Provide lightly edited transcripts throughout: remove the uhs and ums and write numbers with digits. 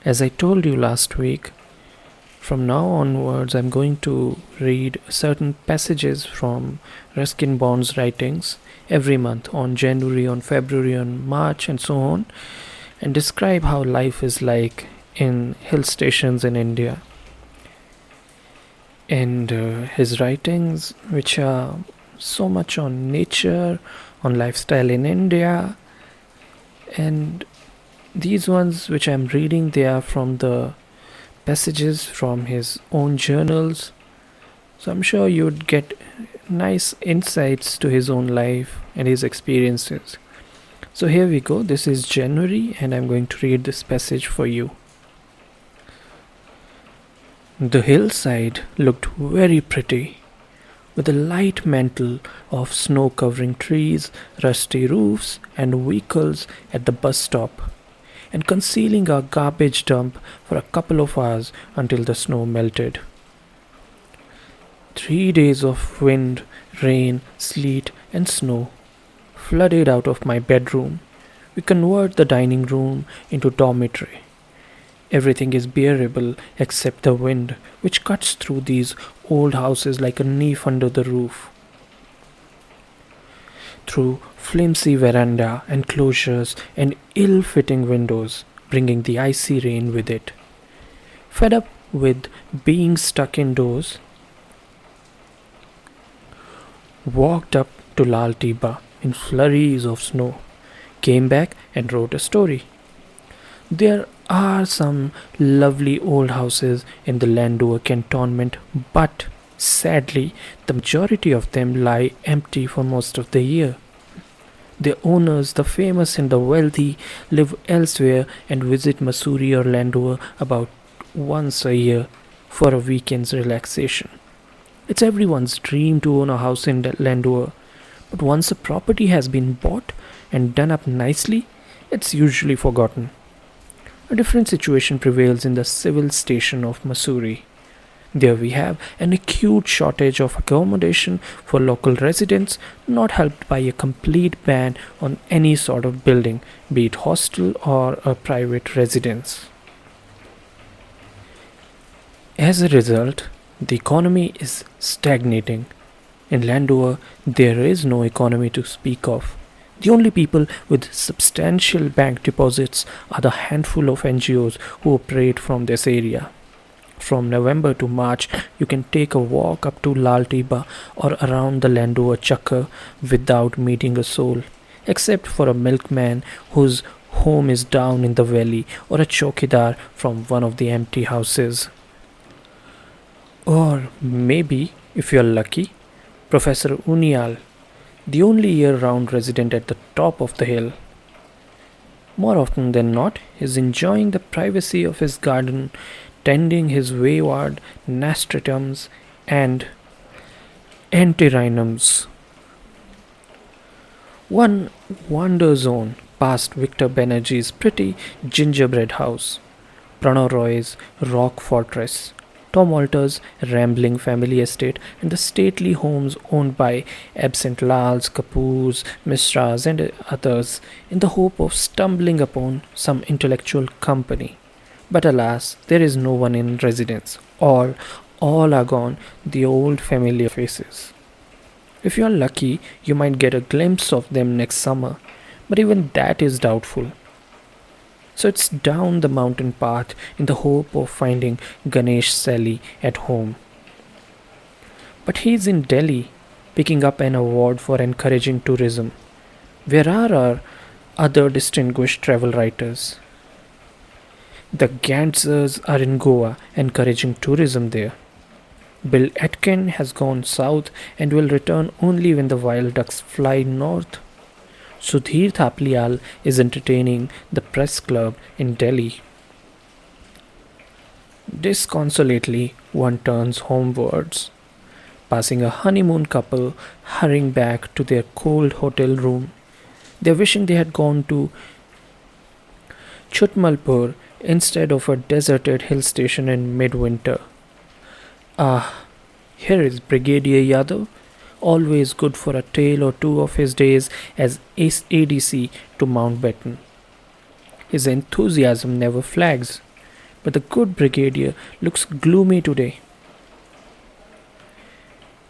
As I told you last week, from now onwards, I'm going to read certain passages from Ruskin Bond's writings every month on January, on February, on March, and so on, and describe how life is like in hill stations in India. And his writings, which are so much on nature, on lifestyle in India, and these ones which I'm reading, they are from the passages from his own journals. So I'm sure you'd get nice insights to his own life and his experiences. So here we go. This is January, and I'm going to read this passage for you. The hillside looked very pretty, with a light mantle of snow covering trees, rusty roofs, and vehicles at the bus stop, and concealing our garbage dump for a couple of hours until the snow melted. 3 days of wind, rain, sleet, and snow flooded out of my bedroom. We convert the dining room into dormitory. Everything is bearable except the wind, which cuts through these old houses like a knife under the roof. Through flimsy veranda enclosures and ill-fitting windows, bringing the icy rain with it. Fed up with being stuck indoors, walked up to Lal Tiba in flurries of snow, came back and wrote a story. There are some lovely old houses in the Landover cantonment, but sadly, the majority of them lie empty for most of the year. Their owners, the famous and the wealthy, live elsewhere and visit Mussoorie or Landover about once a year for a weekend's relaxation. It's everyone's dream to own a house in Landover, but once a property has been bought and done up nicely, it's usually forgotten. A different situation prevails in the civil station of Mussoorie. There we have an acute shortage of accommodation for local residents, not helped by a complete ban on any sort of building, be it hostel or a private residence. As a result, the economy is stagnating. In Landover, there is no economy to speak of. The only people with substantial bank deposits are the handful of NGOs who operate from this area. From November to March, you can take a walk up to Lal Tiba or around the Landover Chakkar without meeting a soul, except for a milkman whose home is down in the valley, or a chowkidar from one of the empty houses. Or maybe, if you're lucky, Professor Unial, the only year-round resident at the top of the hill. More often than not, he's enjoying the privacy of his garden, tending his wayward nasturtiums and antirrhinums. One wanders on past Victor Banerjee's pretty gingerbread house, Pranav Roy's rock fortress, Tom Walter's rambling family estate, and the stately homes owned by absent Lals, Kapoors, Mishras, and others, in the hope of stumbling upon some intellectual company. But alas, there is no one in residence. All are gone, the old familiar faces. If you are lucky, you might get a glimpse of them next summer, but even that is doubtful. So it's down the mountain path in the hope of finding Ganesh Sally at home. But he's in Delhi, picking up an award for encouraging tourism. Where are our other distinguished travel writers? The Gantzers are in Goa, encouraging tourism there. Bill Atkin has gone south and will return only when the wild ducks fly north. Sudhir Thapliyal is entertaining the press club in Delhi. Disconsolately, one turns homewards, passing a honeymoon couple hurrying back to their cold hotel room. They're wishing they had gone to Chutmalpur instead of a deserted hill station in midwinter. Ah, here is Brigadier Yadav, always good for a tale or two of his days as ADC to Mountbatten. His enthusiasm never flags. but the good brigadier looks gloomy today.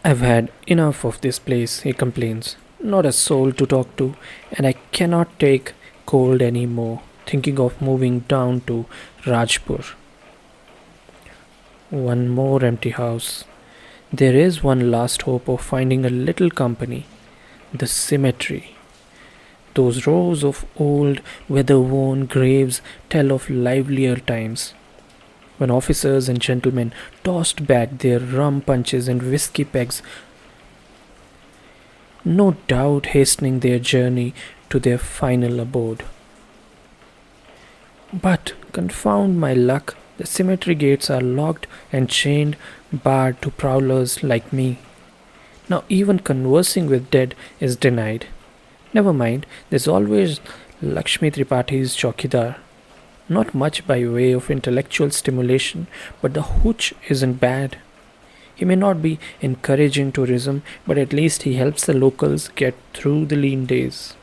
I've had enough of this place, he complains. Not a soul to talk to, and I cannot take cold any more, thinking of moving down to Rajpur. One more empty house. There is one last hope of finding a little company, the cemetery. Those rows of old, weather worn graves tell of livelier times, when officers and gentlemen tossed back their rum punches and whiskey pegs, no doubt hastening their journey to their final abode. But, confound my luck, the cemetery gates are locked and chained, barred to prowlers like me. Now, even conversing with dead is denied. Never mind, there's always Lakshmi Tripaঠি's Chowkidar. Not much by way of intellectual stimulation, but the hooch isn't bad. He may not be encouraging tourism, but at least he helps the locals get through the lean days.